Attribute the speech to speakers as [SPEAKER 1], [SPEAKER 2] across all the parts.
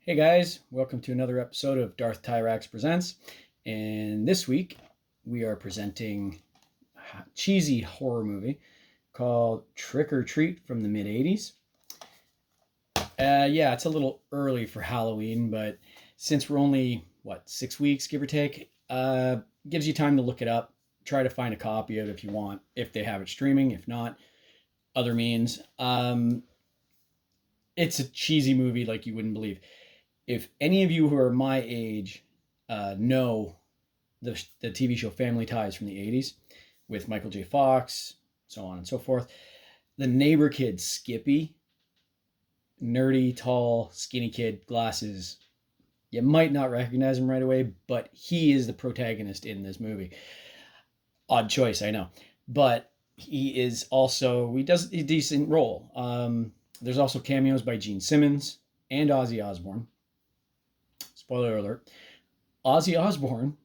[SPEAKER 1] Hey guys, welcome to another episode of Darth Tyrax Presents. And this week we are presenting a cheesy horror movie called Trick or Treat from the mid 80s. Yeah, it's a little early for Halloween, but since we're only, 6 weeks, give or take, gives you time to look it up. Try to find a copy of it if you want, if they have it streaming. If not, other means. It's a cheesy movie like you wouldn't believe. If any of you who are my age know the TV show Family Ties from the 80s with Michael J. Fox, so on and so forth, the neighbor kid Skippy, nerdy, tall, skinny kid, glasses, you might not recognize him right away, but he is the protagonist in this movie. Odd choice, I know. But he does a decent role. There's also cameos by Gene Simmons and Ozzy Osbourne. Spoiler alert. Ozzy Osbourne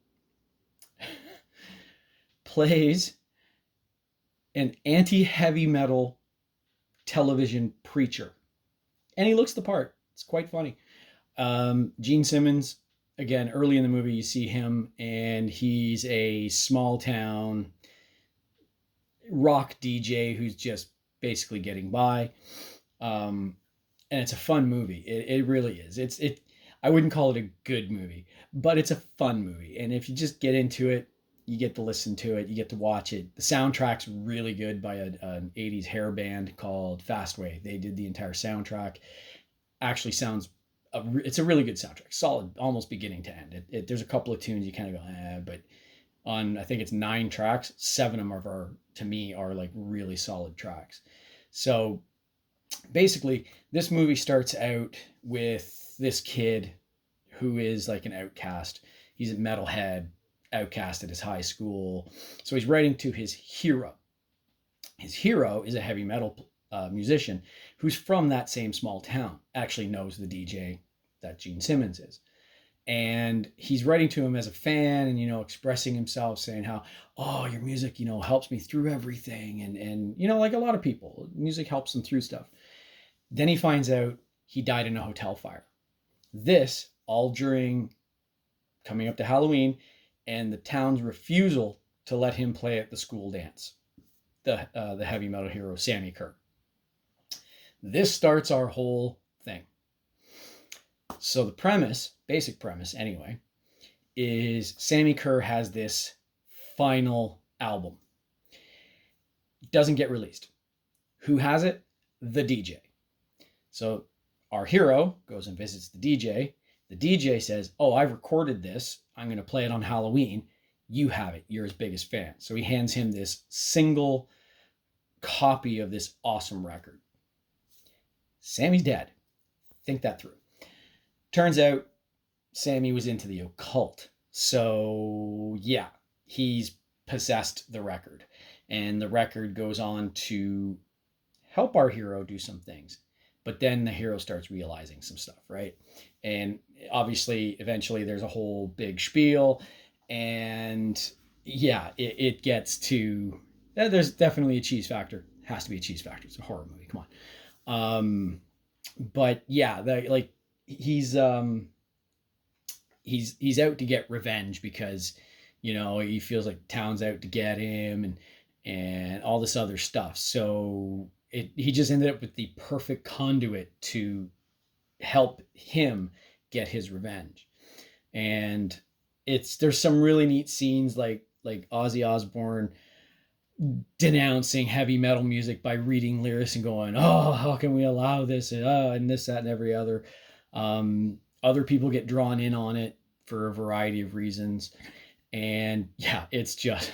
[SPEAKER 1] plays an anti-heavy metal television preacher. And he looks the part. It's quite funny. Gene Simmons, again, early in the movie, you see him, and he's a small town rock DJ who's just basically getting by. And it's a fun movie. It really is. I wouldn't call it a good movie, but it's a fun movie. And if you just get into it, you get to listen to it, you get to watch it. The soundtrack's really good by an 80s hair band called Fastway. They did the entire soundtrack. Actually it's a really good soundtrack. Solid, almost beginning to end. There's a couple of tunes you kind of go, but on, I think it's 9 tracks, 7 of them to me, are like really solid tracks. So basically, this movie starts out with this kid who is like an outcast. He's a metalhead, outcast at his high school. So he's writing to his hero. His hero is a heavy metal musician who's from that same small town, actually knows the DJ that Gene Simmons is. And he's writing to him as a fan and, expressing himself, saying how, oh, your music, helps me through everything. And, like a lot of people, music helps them through stuff. Then he finds out he died in a hotel fire. This all during coming up to Halloween and the town's refusal to let him play at the school dance. The heavy metal hero, Sammy Kerr. This starts our whole thing. So the basic premise anyway, is Sammy Kerr has this final album. It doesn't get released. Who has it? The DJ. So our hero goes and visits the DJ. The DJ says, oh, I've recorded this. I'm going to play it on Halloween. You have it. You're his biggest fan. So he hands him this single copy of this awesome record. Sammy's dead. Think that through. Turns out Sammy was into the occult. So yeah, he's possessed the record. And the record goes on to help our hero do some things. But then the hero starts realizing some stuff, right? And obviously, eventually, there's a whole big spiel. And yeah, it gets to... There's definitely a cheese factor. Has to be a cheese factor. It's a horror movie. Come on. But yeah, he's out to get revenge because, he feels like town's out to get him and all this other stuff. So... he just ended up with the perfect conduit to help him get his revenge. And there's some really neat scenes like Ozzy Osbourne denouncing heavy metal music by reading lyrics and going, oh, how can we allow this? And this, that, and every other. Other people get drawn in on it for a variety of reasons. And yeah, it's just...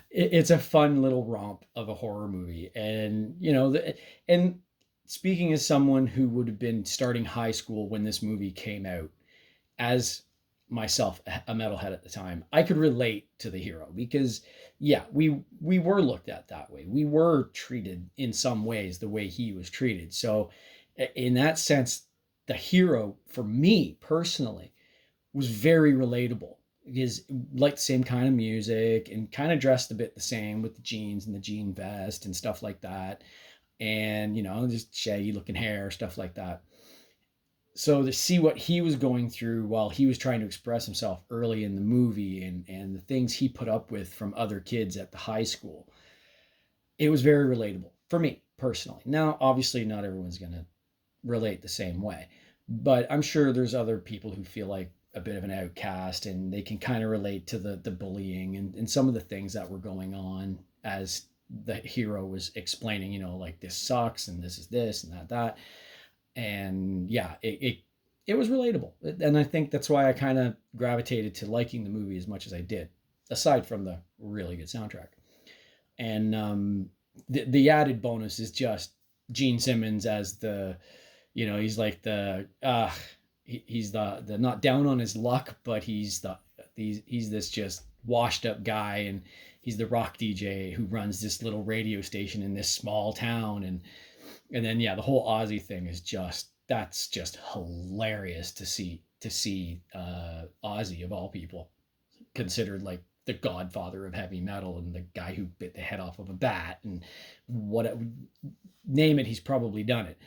[SPEAKER 1] it's a fun little romp of a horror movie. And, and speaking as someone who would have been starting high school when this movie came out, as myself, a metalhead at the time, I could relate to the hero because, yeah, we were looked at that way. We were treated in some ways the way he was treated. So in that sense, the hero, for me personally, was very relatable. Because liked the same kind of music and kind of dressed a bit the same with the jeans and the jean vest and stuff like that. And, just shaggy looking hair, stuff like that. So to see what he was going through while he was trying to express himself early in the movie, and the things he put up with from other kids at the high school, it was very relatable for me personally. Now, obviously, not everyone's going to relate the same way, but I'm sure there's other people who feel like a bit of an outcast, and they can kind of relate to the bullying and some of the things that were going on as the hero was explaining, like this sucks and this is this and that. And yeah, it was relatable. And I think that's why I kind of gravitated to liking the movie as much as I did, aside from the really good soundtrack. And the added bonus is just Gene Simmons as the, he's like the he's the not down on his luck, but he's this just washed up guy, and he's the rock DJ who runs this little radio station in this small town. And then yeah, the whole Ozzy thing is that's just hilarious to see Ozzy, of all people, considered like the godfather of heavy metal and the guy who bit the head off of a bat, and name it, he's probably done it.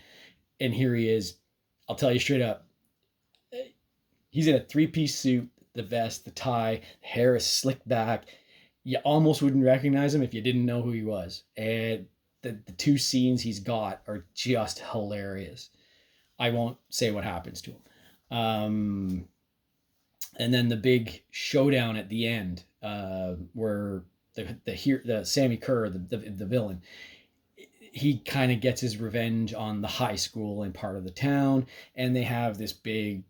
[SPEAKER 1] And here he is. I'll tell you straight up, he's in a 3-piece suit, the vest, the tie, the hair is slicked back. You almost wouldn't recognize him if you didn't know who he was. And the two scenes he's got are just hilarious. I won't say what happens to him. And then the big showdown at the end, where the Sammy Kerr, the villain, he kind of gets his revenge on the high school and part of the town, and they have this big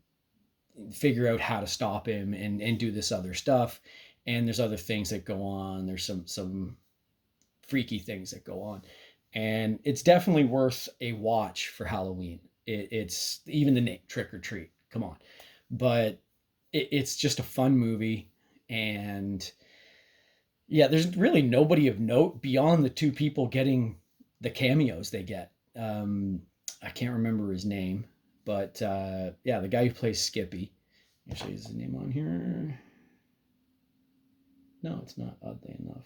[SPEAKER 1] figure out how to stop him and do this other stuff. And there's other things that go on. There's some freaky things that go on, and it's definitely worth a watch for Halloween. It's even the name, Trick or Treat, come on. But it's just a fun movie. And yeah, there's really nobody of note beyond the two people getting the cameos they get. I can't remember his name, but yeah, the guy who plays Skippy. Actually, is his name on here? No, it's not, oddly enough.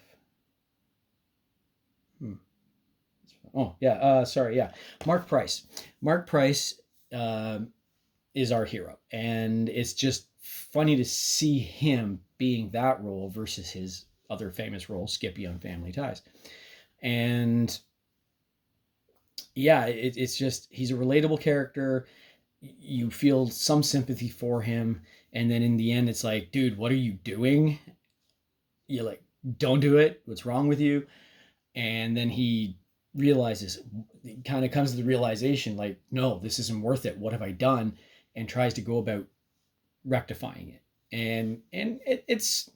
[SPEAKER 1] Oh, yeah, sorry, yeah. Mark Price. Mark Price is our hero, and it's just funny to see him being that role versus his other famous role, Skippy on Family Ties. And yeah, it's just, he's a relatable character. You feel some sympathy for him, and then in the end, it's like, dude, what are you doing? You're like, don't do it. What's wrong with you? And then he realizes, he kind of comes to the realization, like, no, this isn't worth it. What have I done? And tries to go about rectifying it. And it's,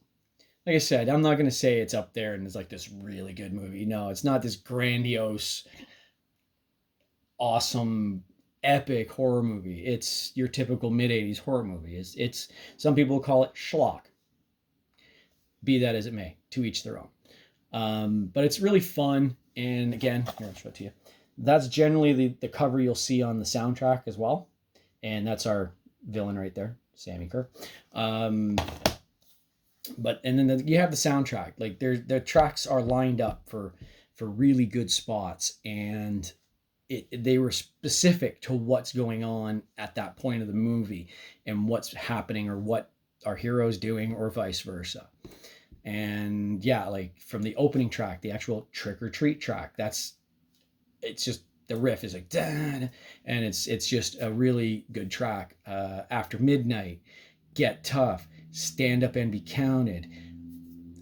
[SPEAKER 1] like I said, I'm not going to say it's up there and it's like this really good movie. No, it's not this grandiose, awesome, epic horror movie. It's your typical mid-'80s horror movie. It's some people call it schlock. Be that as it may, to each their own. But it's really fun. And again, here, I'll show it to you. That's generally the cover you'll see on the soundtrack as well. And that's our villain right there, Sammy Kerr. But and then you have the soundtrack. Like the tracks are lined up for really good spots, and they were specific to what's going on at that point of the movie and what's happening or what our hero's doing or vice versa. And yeah, like from the opening track, the actual Trick or Treat track, it's just, the riff is like, and it's just a really good track. After Midnight, Get Tough, Stand Up and Be Counted,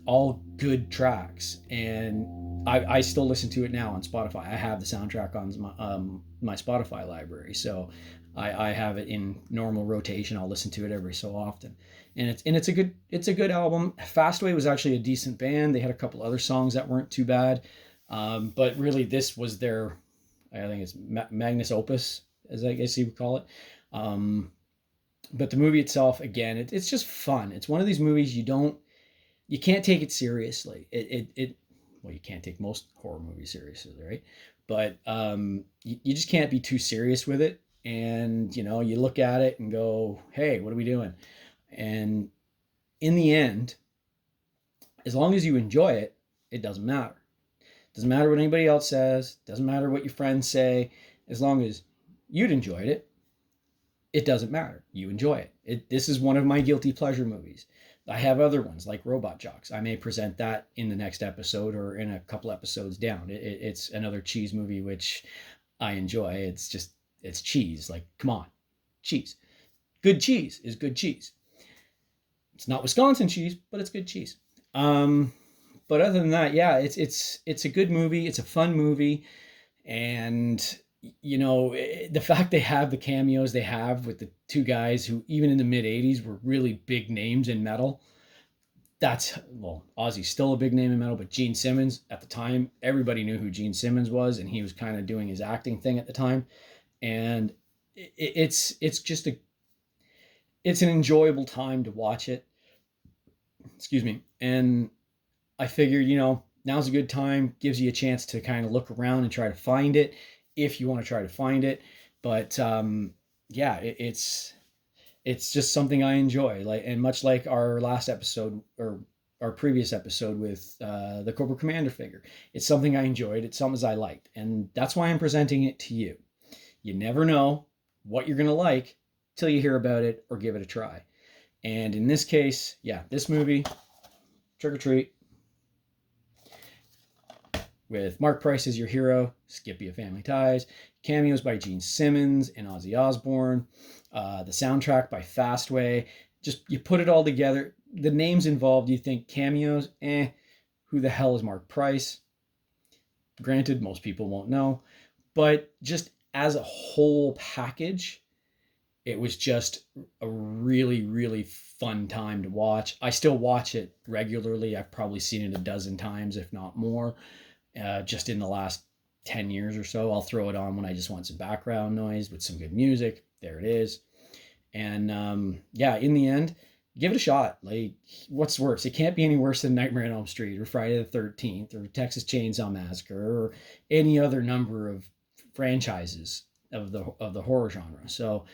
[SPEAKER 1] all good tracks. And I still listen to it now on Spotify. I have the soundtrack on my Spotify library, so I have it in normal rotation. I'll listen to it every so often, and it's a good album. Fastway was actually a decent band. They had a couple other songs that weren't too bad, but really this was their, I think it's magnus opus, as I guess you would call it. But the movie itself, again, it's just fun. It's one of these movies you can't take it seriously. Well, you can't take most horror movies seriously, right? But you just can't be too serious with it. And, you look at it and go, hey, what are we doing? And in the end, as long as you enjoy it, it doesn't matter. It doesn't matter what anybody else says. It doesn't matter what your friends say. As long as you'd enjoyed it, it doesn't matter. You enjoy it. This is one of my guilty pleasure movies. I have other ones like Robot Jocks. I may present that in the next episode or in a couple episodes down. It's another cheese movie which I enjoy. It's cheese. Like, come on, cheese. Good cheese is good cheese. It's not Wisconsin cheese, but it's good cheese. But other than that, yeah, it's a good movie. It's a fun movie, and the fact they have the cameos they have with the two guys who even in the mid 80s were really big names in metal. Ozzy's still a big name in metal, but Gene Simmons at the time, everybody knew who Gene Simmons was, and he was kind of doing his acting thing at the time. And it's just it's an enjoyable time to watch it. Excuse me. And I figured, now's a good time, gives you a chance to kind of look around and try to find it if you want to try to find it. But yeah, it's just something I enjoy. And much like our last episode or our previous episode with the Cobra Commander figure, it's something I enjoyed. It's something I liked, and that's why I'm presenting it to you. You never know what you're gonna like till you hear about it or give it a try. And in this case, yeah, this movie, Trick or Treat, with Mark Price as your hero, Skippy of Family Ties, cameos by Gene Simmons and Ozzy Osbourne, the soundtrack by Fastway. Just, you put it all together, the names involved, you think cameos, who the hell is Mark Price? Granted, most people won't know, but just as a whole package, it was just a really, really fun time to watch. I still watch it regularly. I've probably seen it a dozen times, if not more. Just in the last 10 years or so, I'll throw it on when I just want some background noise with some good music. There it is. And yeah, in the end, give it a shot. Like, what's worse? It can't be any worse than Nightmare on Elm Street or Friday the 13th or Texas Chainsaw Massacre or any other number of franchises of the horror genre. So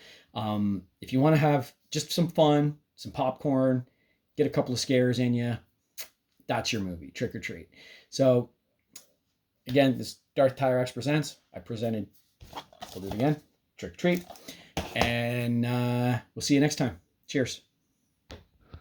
[SPEAKER 1] if you want to have just some fun, some popcorn, get a couple of scares in you, that's your movie, Trick or Treat. So again, this Darth Tyrax presents. We'll do it again, Trick or Treat. And we'll see you next time. Cheers.